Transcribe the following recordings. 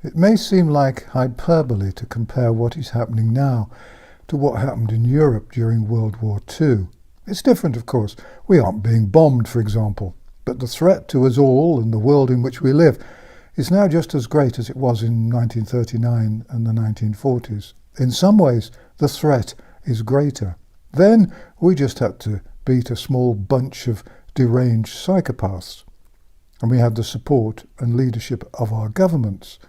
It may seem like hyperbole to compare what is happening now to what happened in Europe during World War II. It's different, of course. We aren't being bombed, for example, but the threat to us all and the world in which we live is now just as great as it was in 1939 and the 1940s. In some ways, the threat is greater. Then we just had to beat a small bunch of deranged psychopaths. And we had the support and leadership of our governments.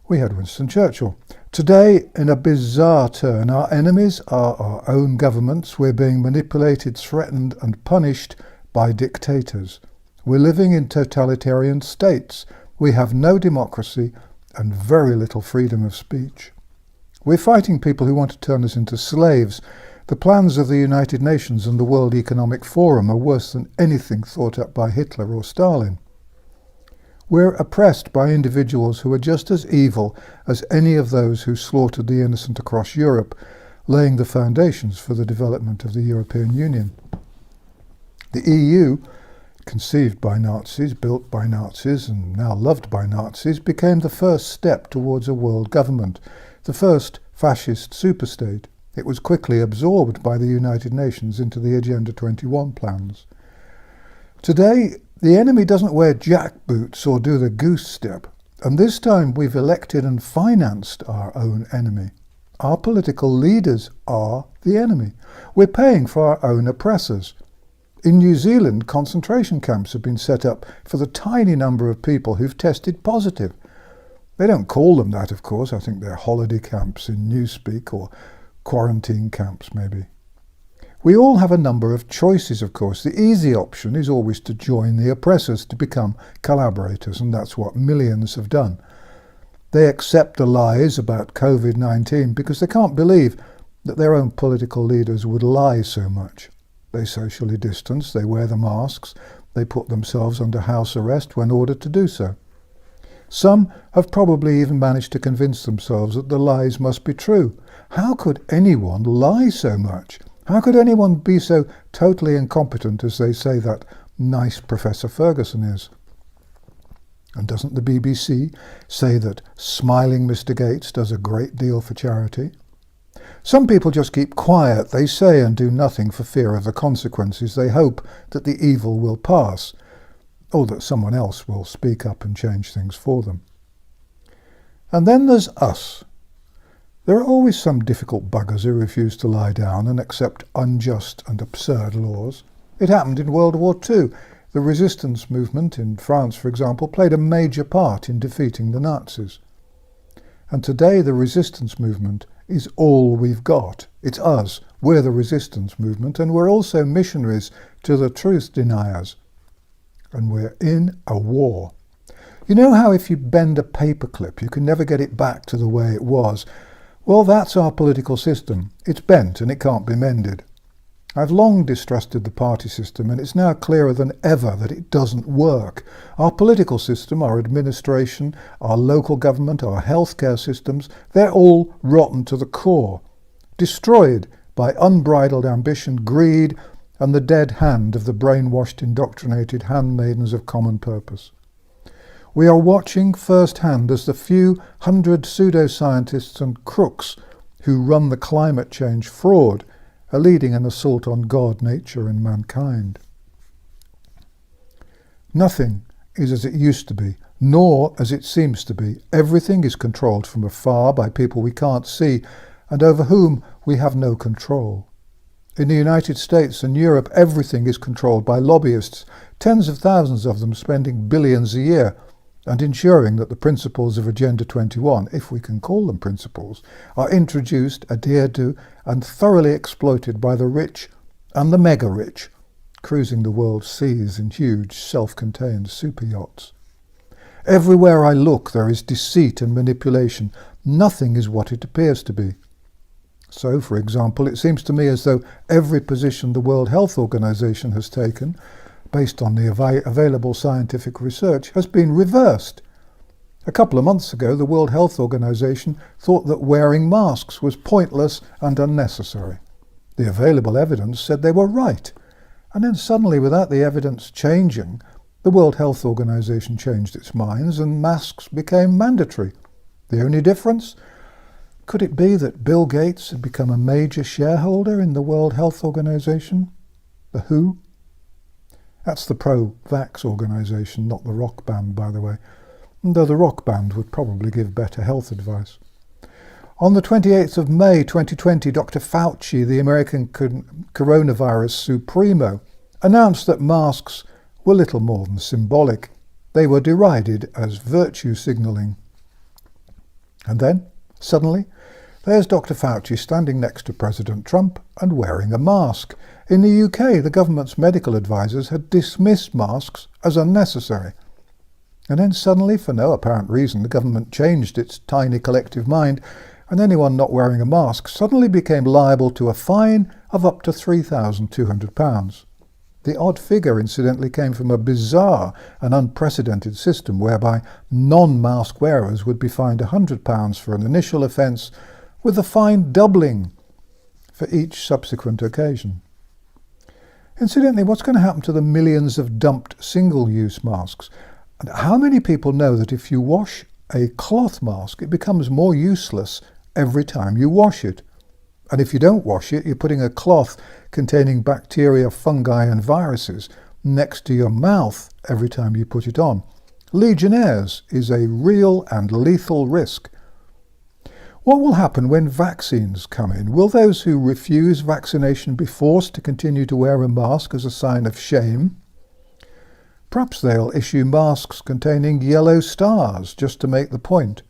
We had Winston Churchill. Today, in a bizarre turn, our enemies are our own governments. We're being manipulated, threatened and punished by dictators. We're living in totalitarian states. We have no democracy and very little freedom of speech. We're fighting people who want to turn us into slaves. The plans of the United Nations and the World Economic Forum are worse than anything thought up by Hitler or Stalin. We're oppressed by individuals who are just as evil as any of those who slaughtered the innocent across Europe, laying the foundations for the development of the European Union. The EU, conceived by Nazis, built by Nazis, and now loved by Nazis, became the first step towards a world government, the first fascist superstate. It was quickly absorbed by the United Nations into the Agenda 21 plans. Today, the enemy doesn't wear jackboots or do the goose step, and this time we've elected and financed our own enemy. Our political leaders are the enemy. We're paying for our own oppressors. In New Zealand, concentration camps have been set up for the tiny number of people who've tested positive. They don't call them that, of course. I think they're holiday camps in Newspeak, or quarantine camps, maybe. We all have a number of choices, of course. The easy option is always to join the oppressors, to become collaborators, and that's what millions have done. They accept the lies about COVID-19 because they can't believe that their own political leaders would lie so much. They socially distance, they wear the masks, they put themselves under house arrest when ordered to do so. Some have probably even managed to convince themselves that the lies must be true. How could anyone lie so much? How could anyone be so totally incompetent as they say that nice Professor Ferguson is? And doesn't the BBC say that smiling Mr. Gates does a great deal for charity? Some people just keep quiet. They say and do nothing for fear of the consequences. They hope that the evil will pass, or that someone else will speak up and change things for them. And then there's us. There are always some difficult buggers who refuse to lie down and accept unjust and absurd laws. It happened in World War II. The resistance movement in France, for example, played a major part in defeating the Nazis. And today the resistance movement is all we've got. It's us. We're the resistance movement, and we're also missionaries to the truth deniers. And we're in a war. You know how if you bend a paperclip, you can never get it back to the way it was? Well, that's our political system. It's bent and it can't be mended. I've long distrusted the party system, and it's now clearer than ever that it doesn't work. Our political system, our administration, our local government, our healthcare systems, they're all rotten to the core, destroyed by unbridled ambition, greed, and the dead hand of the brainwashed, indoctrinated handmaidens of common purpose. We are watching firsthand as the few hundred pseudoscientists and crooks who run the climate change fraud are leading an assault on God, nature, and mankind. Nothing is as it used to be, nor as it seems to be. Everything is controlled from afar by people we can't see and over whom we have no control. In the United States and Europe, everything is controlled by lobbyists, tens of thousands of them spending billions a year, and ensuring that the principles of Agenda 21, if we can call them principles, are introduced, adhered to, and thoroughly exploited by the rich and the mega-rich, cruising the world's seas in huge, self-contained super yachts. Everywhere I look, there is deceit and manipulation. Nothing is what it appears to be. So, for example, it seems to me as though every position the World Health Organization has taken, based on the available scientific research, has been reversed. A couple of months ago, the World Health Organization thought that wearing masks was pointless and unnecessary. The available evidence said they were right. And then suddenly, without the evidence changing, the World Health Organization changed its minds and masks became mandatory. The only difference? Could it be that Bill Gates had become a major shareholder in the World Health Organization? The WHO? That's the pro-vax organisation, not the rock band, by the way, though the rock band would probably give better health advice. On the 28th of May 2020, Dr. Fauci, the American coronavirus supremo, announced that masks were little more than symbolic. They were derided as virtue signalling. And then, suddenly, there's Dr. Fauci standing next to President Trump and wearing a mask. In the UK, the government's medical advisors had dismissed masks as unnecessary. And then suddenly, for no apparent reason, the government changed its tiny collective mind, and anyone not wearing a mask suddenly became liable to a fine of up to £3,200. The odd figure, incidentally, came from a bizarre and unprecedented system whereby non-mask wearers would be fined £100 for an initial offence, with the fine doubling for each subsequent occasion. Incidentally, what's going to happen to the millions of dumped single-use masks? And how many people know that if you wash a cloth mask, it becomes more useless every time you wash it? And if you don't wash it, you're putting a cloth containing bacteria, fungi and viruses next to your mouth every time you put it on. Legionnaires is a real and lethal risk. What will happen when vaccines come in? Will those who refuse vaccination be forced to continue to wear a mask as a sign of shame? Perhaps they'll issue masks containing yellow stars just to make the point.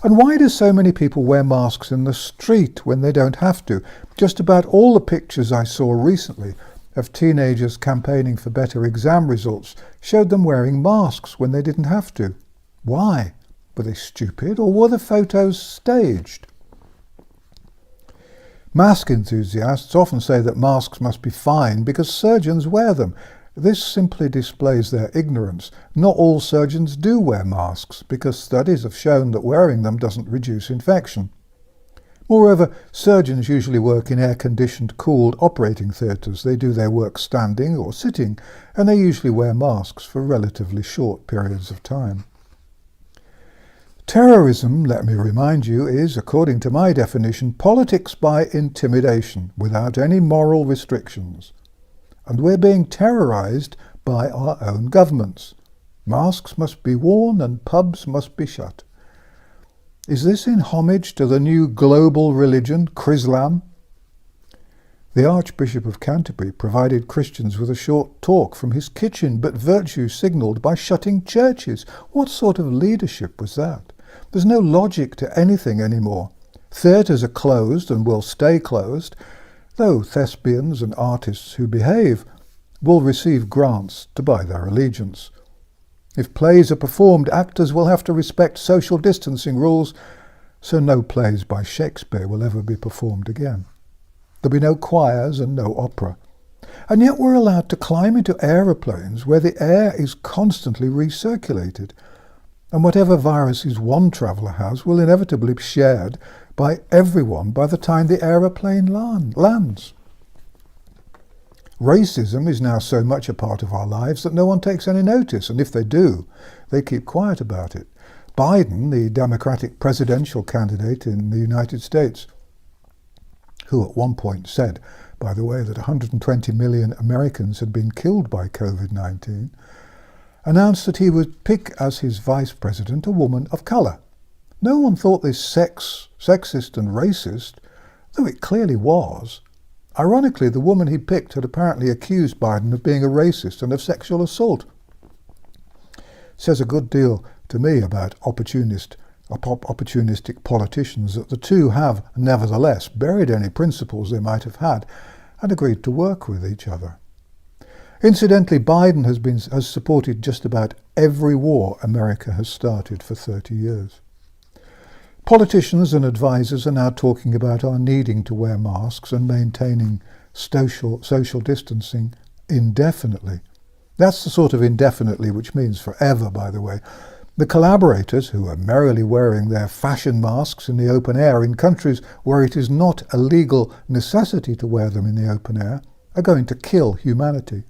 And why do so many people wear masks in the street when they don't have to? Just about all the pictures I saw recently of teenagers campaigning for better exam results showed them wearing masks when they didn't have to. Why? Were they stupid, or were the photos staged? Mask enthusiasts often say that masks must be fine because surgeons wear them. This simply displays their ignorance. Not all surgeons do wear masks because studies have shown that wearing them doesn't reduce infection. Moreover, surgeons usually work in air-conditioned, cooled operating theatres. They do their work standing or sitting, and they usually wear masks for relatively short periods of time. Terrorism, let me remind you, is, according to my definition, politics by intimidation, without any moral restrictions. And we're being terrorised by our own governments. Masks must be worn and pubs must be shut. Is this in homage to the new global religion, Chrislam? The Archbishop of Canterbury provided Christians with a short talk from his kitchen, but virtue signalled by shutting churches. What sort of leadership was that? There's no logic to anything anymore. Theatres are closed and will stay closed, though thespians and artists who behave will receive grants to buy their allegiance. If plays are performed, actors will have to respect social distancing rules, so no plays by Shakespeare will ever be performed again. There'll be no choirs and no opera. And yet we're allowed to climb into aeroplanes where the air is constantly recirculated, and whatever viruses one traveller has will inevitably be shared by everyone by the time the aeroplane lands. Racism is now so much a part of our lives that no one takes any notice, and if they do, they keep quiet about it. Biden, the Democratic presidential candidate in the United States, who at one point said, by the way, that 120 million Americans had been killed by COVID-19, announced that he would pick as his vice president a woman of colour. No one thought this sexist and racist, though it clearly was. Ironically, the woman he picked had apparently accused Biden of being a racist and of sexual assault. Says a good deal to me about opportunistic politicians that the two have, nevertheless, buried any principles they might have had and agreed to work with each other. Incidentally, Biden has supported just about every war America has started for 30 years. Politicians and advisors are now talking about our needing to wear masks and maintaining social distancing indefinitely. That's the sort of indefinitely which means forever, by the way. The collaborators, who are merrily wearing their fashion masks in the open air in countries where it is not a legal necessity to wear them in the open air, are going to kill humanity.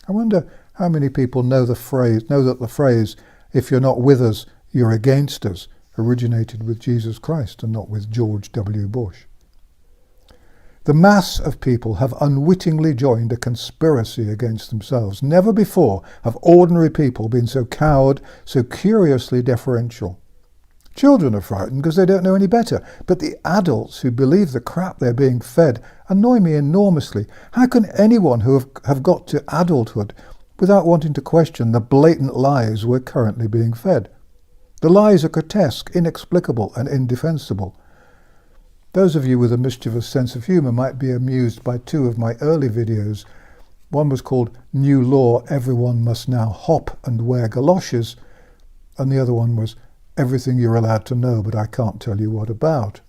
I wonder how many people know that the phrase, "if you're not with us, you're against us originated with Jesus Christ and not with George W. Bush. The mass of people have unwittingly joined a conspiracy against themselves. Never before have ordinary people been so cowed, so curiously deferential. Children are frightened because they don't know any better, but the adults who believe the crap they're being fed annoy me enormously. How can anyone who have got to adulthood without wanting to question the blatant lies we're currently being fed? The lies are grotesque, inexplicable, and indefensible. Those of you with a mischievous sense of humour might be amused by two of my early videos. One was called New Law, Everyone Must Now Hop and Wear Galoshes, and the other one was Everything You're Allowed to Know But I Can't Tell You What About.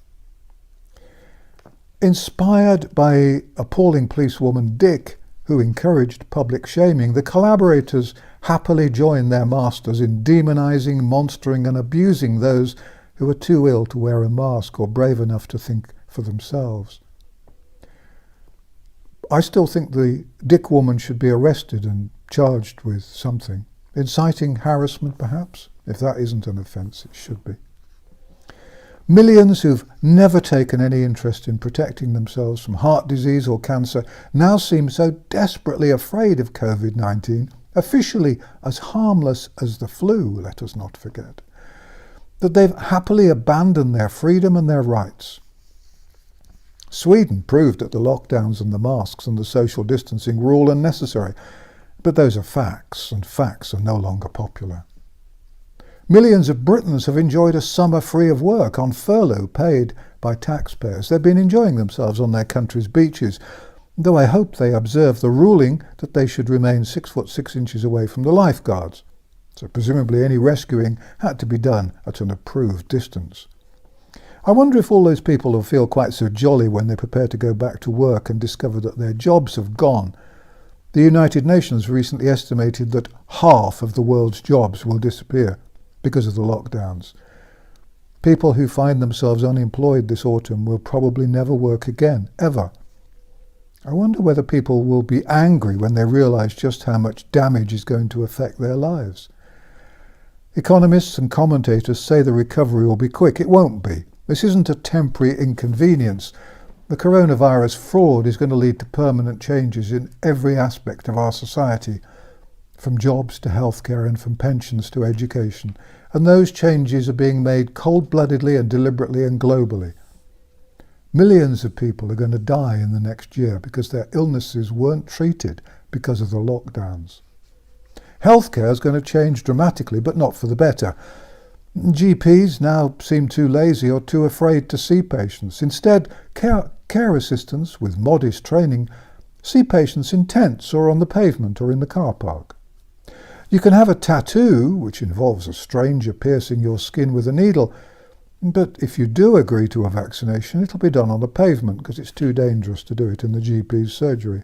Inspired by appalling policewoman Dick, who encouraged public shaming, the collaborators happily joined their masters in demonising, monstering and abusing those who are too ill to wear a mask or brave enough to think for themselves. I still think the Dick woman should be arrested and charged with something. Inciting harassment, perhaps? If that isn't an offence, it should be. Millions who've never taken any interest in protecting themselves from heart disease or cancer now seem so desperately afraid of COVID-19, officially as harmless as the flu, let us not forget, that they've happily abandoned their freedom and their rights. Sweden proved that the lockdowns and the masks and the social distancing were all unnecessary, but those are facts, and facts are no longer popular. Millions of Britons have enjoyed a summer free of work on furlough paid by taxpayers. They've been enjoying themselves on their country's beaches, though I hope they observe the ruling that they should remain 6 foot 6 inches away from the lifeguards. So presumably any rescuing had to be done at an approved distance. I wonder if all those people will feel quite so jolly when they prepare to go back to work and discover that their jobs have gone. The United Nations recently estimated that half of the world's jobs will disappear because of the lockdowns. People who find themselves unemployed this autumn will probably never work again, ever. I wonder whether people will be angry when they realise just how much damage is going to affect their lives. Economists and commentators say the recovery will be quick. It won't be. This isn't a temporary inconvenience. The coronavirus fraud is going to lead to permanent changes in every aspect of our society, from jobs to healthcare and from pensions to education. And those changes are being made cold-bloodedly and deliberately and globally. Millions of people are going to die in the next year because their illnesses weren't treated because of the lockdowns. Healthcare is going to change dramatically, but not for the better. GPs now seem too lazy or too afraid to see patients. Instead, care assistants with modest training see patients in tents or on the pavement or in the car park. You can have a tattoo, which involves a stranger piercing your skin with a needle, but if you do agree to a vaccination, it'll be done on the pavement because it's too dangerous to do it in the GP's surgery.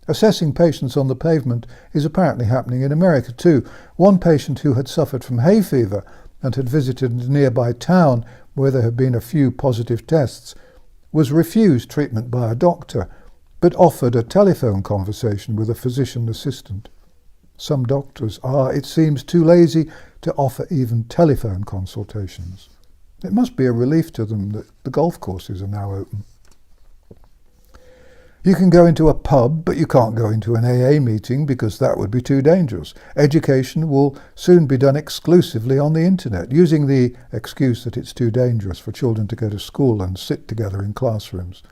Assessing patients on the pavement is apparently happening in America too. One patient who had suffered from hay fever and had visited a nearby town where there had been a few positive tests was refused treatment by a doctor, but offered a telephone conversation with a physician assistant. Some doctors are, it seems, too lazy to offer even telephone consultations. It must be a relief to them that the golf courses are now open. You can go into a pub, but you can't go into an AA meeting because that would be too dangerous. Education will soon be done exclusively on the internet, using the excuse that it's too dangerous for children to go to school and sit together in classrooms.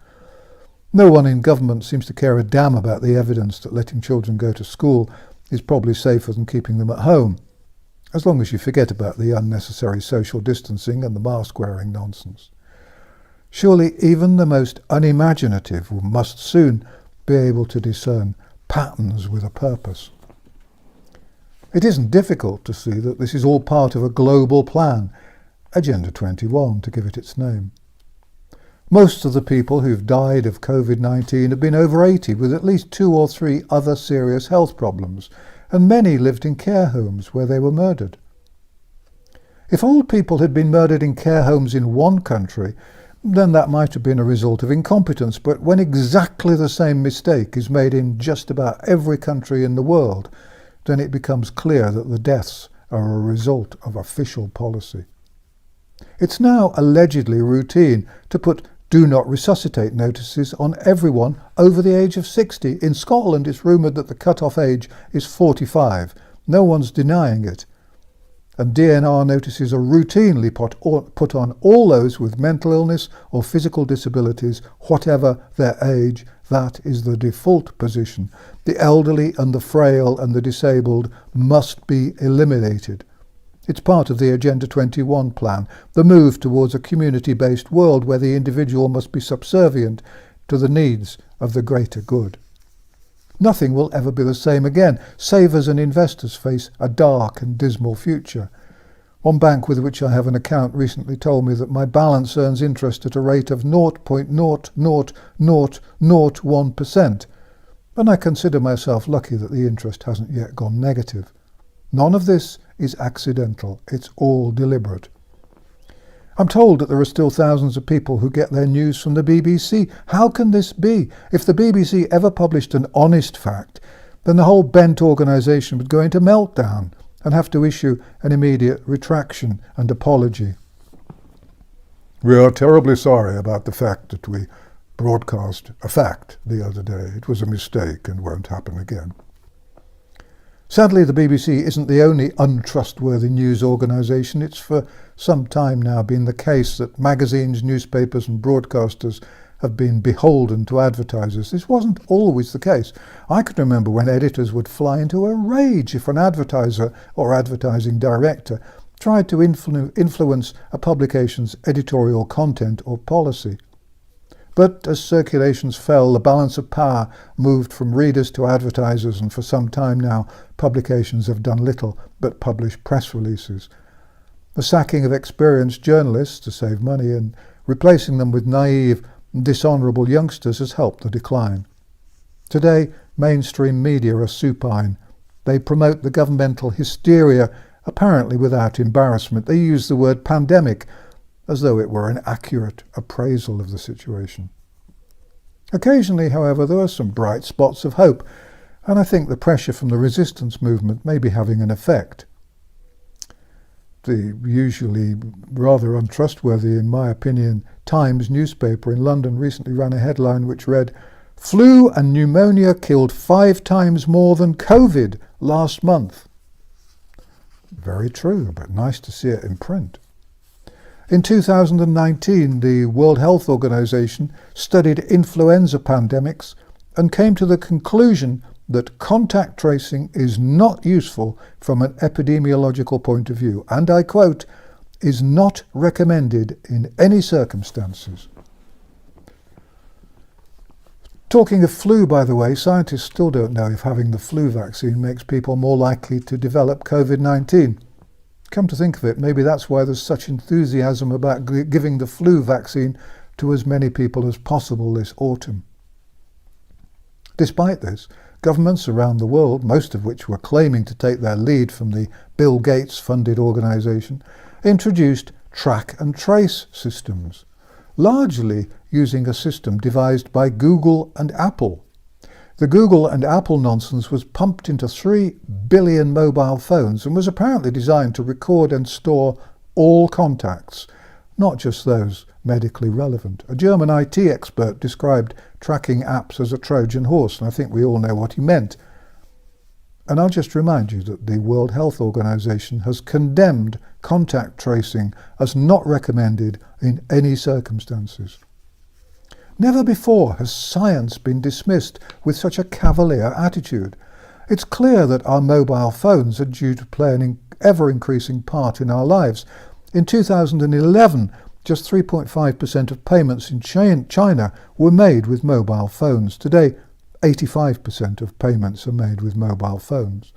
No one in government seems to care a damn about the evidence that letting children go to school is probably safer than keeping them at home, as long as you forget about the unnecessary social distancing and the mask-wearing nonsense. Surely even the most unimaginative must soon be able to discern patterns with a purpose. It isn't difficult to see that this is all part of a global plan, Agenda 21 to give it its name. Most of the people who've died of COVID-19 have been over 80 with at least 2 or 3 other serious health problems, and many lived in care homes where they were murdered. If old people had been murdered in care homes in one country, then that might have been a result of incompetence, but when exactly the same mistake is made in just about every country in the world, then it becomes clear that the deaths are a result of official policy. It's now allegedly routine to put "do not resuscitate" notices on everyone over the age of 60. In Scotland, it's rumoured that the cut-off age is 45. No one's denying it. And DNR notices are routinely put on all those with mental illness or physical disabilities, whatever their age. That is the default position. The elderly and the frail and the disabled must be eliminated. It's part of the Agenda 21 plan, the move towards a community-based world where the individual must be subservient to the needs of the greater good. Nothing will ever be the same again. Savers and investors face a dark and dismal future. One bank with which I have an account recently told me that my balance earns interest at a rate of 0.00001%, and I consider myself lucky that the interest hasn't yet gone negative. None of this is accidental. It's all deliberate. I'm told that there are still thousands of people who get their news from the BBC. How can this be? If the BBC ever published an honest fact, then the whole bent organisation would go into meltdown and have to issue an immediate retraction and apology. We are terribly sorry about the fact that we broadcast a fact the other day. It was a mistake and won't happen again. Sadly, the BBC isn't the only untrustworthy news organisation. It's for some time now been the case that magazines, newspapers and broadcasters have been beholden to advertisers. This wasn't always the case. I can remember when editors would fly into a rage if an advertiser or advertising director tried to influence a publication's editorial content or policy. But as circulations fell, the balance of power moved from readers to advertisers, and for some time now, publications have done little but publish press releases. The sacking of experienced journalists to save money and replacing them with naive and dishonourable youngsters has helped the decline. Today, mainstream media are supine. They promote the governmental hysteria, apparently without embarrassment. They use the word pandemic as though it were an accurate appraisal of the situation. Occasionally, however, there are some bright spots of hope, and I think the pressure from the resistance movement may be having an effect. The usually rather untrustworthy, in my opinion, Times newspaper in London recently ran a headline which read, "Flu and pneumonia killed 5 times more than COVID last month." Very true, but nice to see it in print. In 2019, the World Health Organization studied influenza pandemics and came to the conclusion that contact tracing is not useful from an epidemiological point of view, and I quote, "is not recommended in any circumstances." Talking of flu, by the way, scientists still don't know if having the flu vaccine makes people more likely to develop COVID-19. Come to think of it, maybe that's why there's such enthusiasm about giving the flu vaccine to as many people as possible this autumn. Despite this, governments around the world, most of which were claiming to take their lead from the Bill Gates-funded organisation, introduced track and trace systems, largely using a system devised by Google and Apple. The Google and Apple nonsense was pumped into 3 billion mobile phones and was apparently designed to record and store all contacts, not just those medically relevant. A German IT expert described tracking apps as a Trojan horse, and I think we all know what he meant. And I'll just remind you that the World Health Organization has condemned contact tracing as not recommended in any circumstances. Never before has science been dismissed with such a cavalier attitude. It's clear that our mobile phones are due to play an ever-increasing part in our lives. In 2011, just 3.5% of payments in China were made with mobile phones. Today, 85% of payments are made with mobile phones.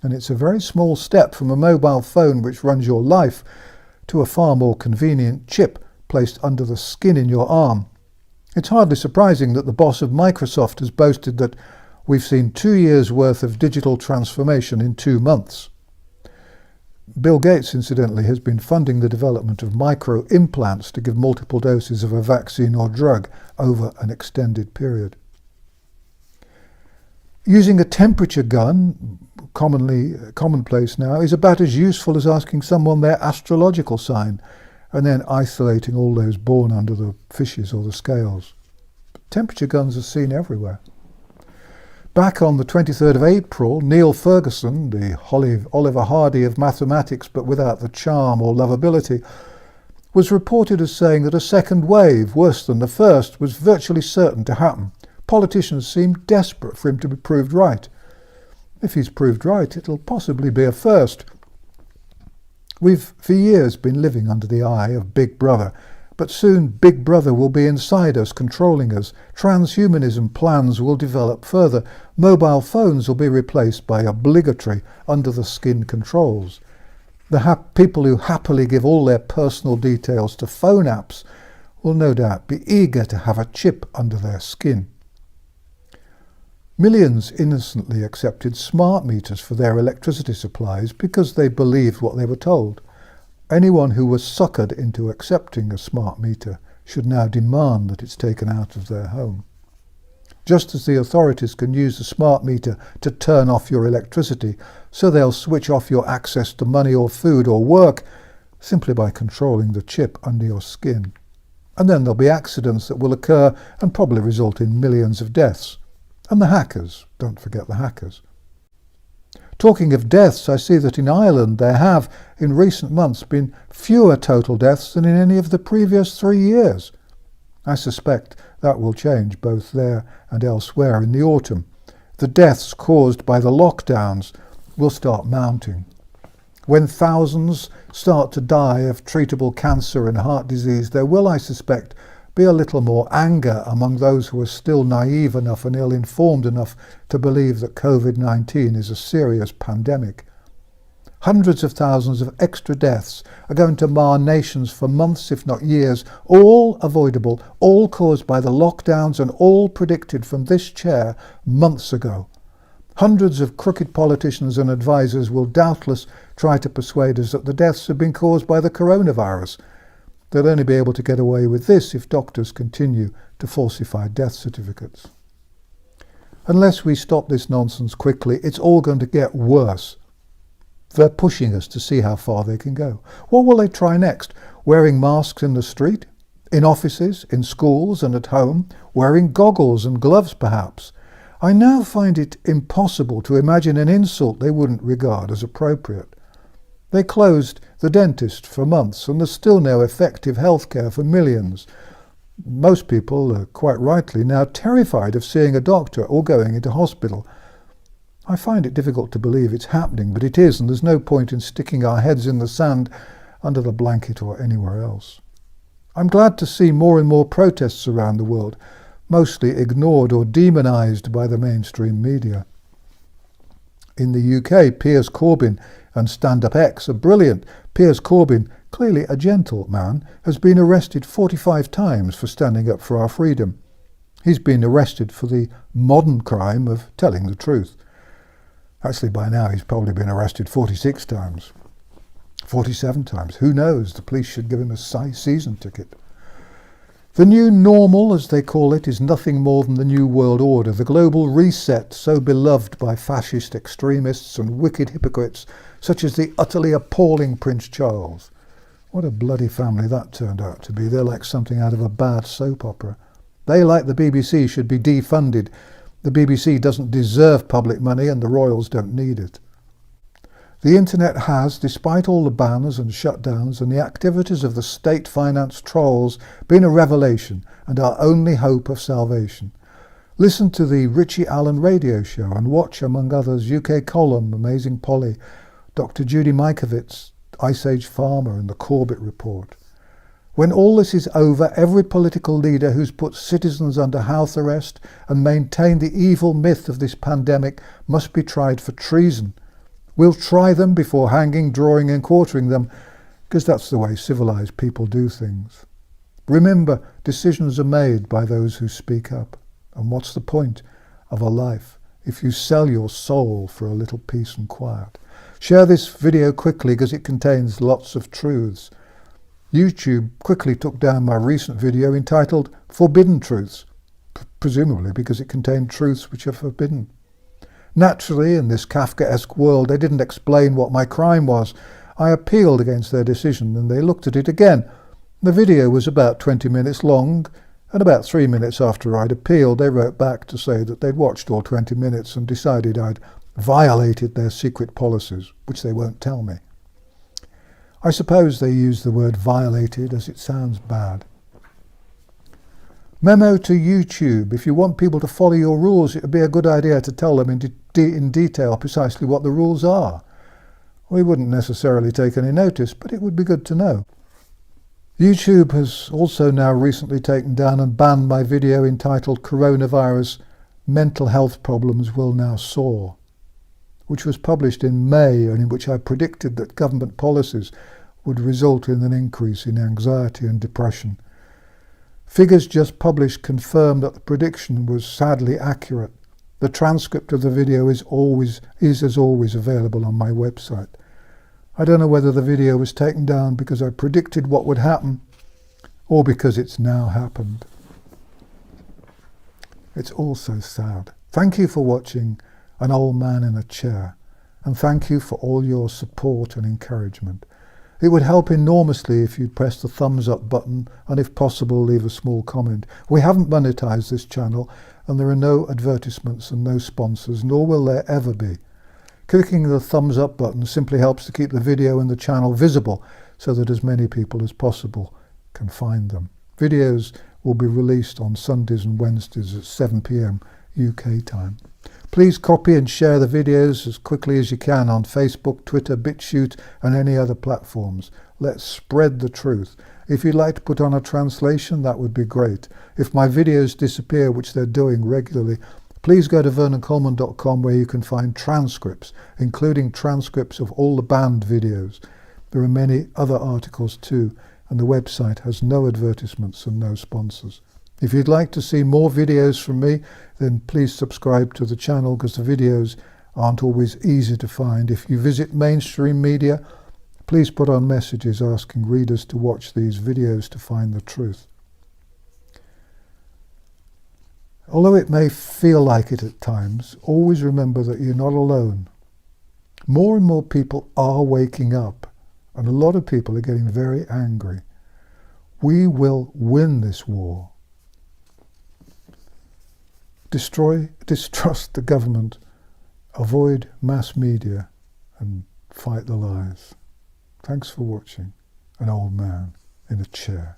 And it's a very small step from a mobile phone which runs your life to a far more convenient chip placed under the skin in your arm. It's hardly surprising that the boss of Microsoft has boasted that we've seen 2 years' worth of digital transformation in 2 months. Bill Gates, incidentally, has been funding the development of micro-implants to give multiple doses of a vaccine or drug over an extended period. Using a temperature gun commonplace now, is about as useful as asking someone their astrological sign and then isolating all those born under the fishes or the scales. Temperature guns are seen everywhere. Back on the 23rd of April, Neil Ferguson, the Oliver Hardy of mathematics but without the charm or lovability, was reported as saying that a second wave, worse than the first, was virtually certain to happen. Politicians seemed desperate for him to be proved right. If he's proved right, it'll possibly be a first. We've for years been living under the eye of Big Brother, but soon Big Brother will be inside us, controlling us. Transhumanism plans will develop further. Mobile phones will be replaced by obligatory under-the-skin controls. The people who happily give all their personal details to phone apps will no doubt be eager to have a chip under their skin. Millions innocently accepted smart meters for their electricity supplies because they believed what they were told. Anyone who was suckered into accepting a smart meter should now demand that it's taken out of their home. Just as the authorities can use the smart meter to turn off your electricity, so they'll switch off your access to money or food or work simply by controlling the chip under your skin. And then there'll be accidents that will occur and probably result in millions of deaths. And the hackers, don't forget the hackers. Talking of deaths, I see that in Ireland there have, in recent months, been fewer total deaths than in any of the previous 3 years. I suspect that will change both there and elsewhere in the autumn. The deaths caused by the lockdowns will start mounting. When thousands start to die of treatable cancer and heart disease, there will, I suspect, be a little more anger among those who are still naive enough and ill-informed enough to believe that COVID-19 is a serious pandemic. Hundreds of thousands of extra deaths are going to mar nations for months, if not years, all avoidable, all caused by the lockdowns and all predicted from this chair months ago. Hundreds of crooked politicians and advisers will doubtless try to persuade us that the deaths have been caused by the coronavirus. They'll only be able to get away with this if doctors continue to falsify death certificates. Unless we stop this nonsense quickly, it's all going to get worse. They're pushing us to see how far they can go. What will they try next? Wearing masks in the street? In offices? In schools and at home? Wearing goggles and gloves, perhaps? I now find it impossible to imagine an insult they wouldn't regard as appropriate. They closed the dentist for months, and there's still no effective healthcare for millions. Most people are quite rightly now terrified of seeing a doctor or going into hospital. I find it difficult to believe it's happening, but it is, and there's no point in sticking our heads in the sand under the blanket or anywhere else. I'm glad to see more and more protests around the world, mostly ignored or demonised by the mainstream media. In the UK, Piers Corbyn and Stand Up X are brilliant. Piers Corbyn, clearly a gentle man, has been arrested 45 times for standing up for our freedom. He's been arrested for the modern crime of telling the truth. Actually, by now he's probably been arrested 46 times, 47 times. Who knows? The police should give him a season ticket. The new normal, as they call it, is nothing more than the new world order, the global reset so beloved by fascist extremists and wicked hypocrites such as the utterly appalling Prince Charles. What a bloody family that turned out to be. They're like something out of a bad soap opera. They, like the BBC, should be defunded. The BBC doesn't deserve public money and the royals don't need it. The internet has, despite all the bans and shutdowns and the activities of the state-financed trolls, been a revelation and our only hope of salvation. Listen to the Richie Allen radio show and watch, among others, UK Column, Amazing Polly, Dr. Judy Mikovits, Ice Age Farmer and the Corbett Report. When all this is over, every political leader who's put citizens under house arrest and maintained the evil myth of this pandemic must be tried for treason. We'll try them before hanging, drawing and quartering them, because that's the way civilized people do things. Remember, decisions are made by those who speak up. And what's the point of a life if you sell your soul for a little peace and quiet? Share this video quickly because it contains lots of truths. YouTube quickly took down my recent video entitled Forbidden Truths, presumably because it contained truths which are forbidden. Naturally, in this Kafkaesque world, they didn't explain what my crime was. I appealed against their decision and they looked at it again. The video was about 20 minutes long, and about 3 minutes after I'd appealed, they wrote back to say that they'd watched all 20 minutes and decided I'd violated their secret policies, which they won't tell me. I suppose they use the word violated as it sounds bad. Memo to YouTube. If you want people to follow your rules, it would be a good idea to tell them in detail precisely what the rules are. We wouldn't necessarily take any notice, but it would be good to know. YouTube has also now recently taken down and banned my video entitled Coronavirus Mental Health Problems Will Now Soar, which was published in May and in which I predicted that government policies would result in an increase in anxiety and depression. Figures just published confirm that the prediction was sadly accurate. The transcript of the video is as always available on my website. I don't know whether the video was taken down because I predicted what would happen or because it's now happened. It's all so sad. Thank you for watching An Old Man in a Chair, and thank you for all your support and encouragement. It would help enormously if you'd press the thumbs up button and if possible leave a small comment. We haven't monetized this channel and there are no advertisements and no sponsors, nor will there ever be. Clicking the thumbs up button simply helps to keep the video and the channel visible so that as many people as possible can find them. Videos will be released on Sundays and Wednesdays at 7 p.m. UK time. Please copy and share the videos as quickly as you can on Facebook, Twitter, BitChute and any other platforms. Let's spread the truth. If you'd like to put on a translation, that would be great. If my videos disappear, which they're doing regularly, please go to vernoncoleman.com where you can find transcripts, including transcripts of all the banned videos. There are many other articles too, and the website has no advertisements and no sponsors. If you'd like to see more videos from me, then please subscribe to the channel because the videos aren't always easy to find. If you visit mainstream media, please put on messages asking readers to watch these videos to find the truth. Although it may feel like it at times, always remember that you're not alone. More and more people are waking up, and a lot of people are getting very angry. We will win this war. Distrust the government, avoid mass media, and fight the lies. Thanks for watching An Old Man in a Chair.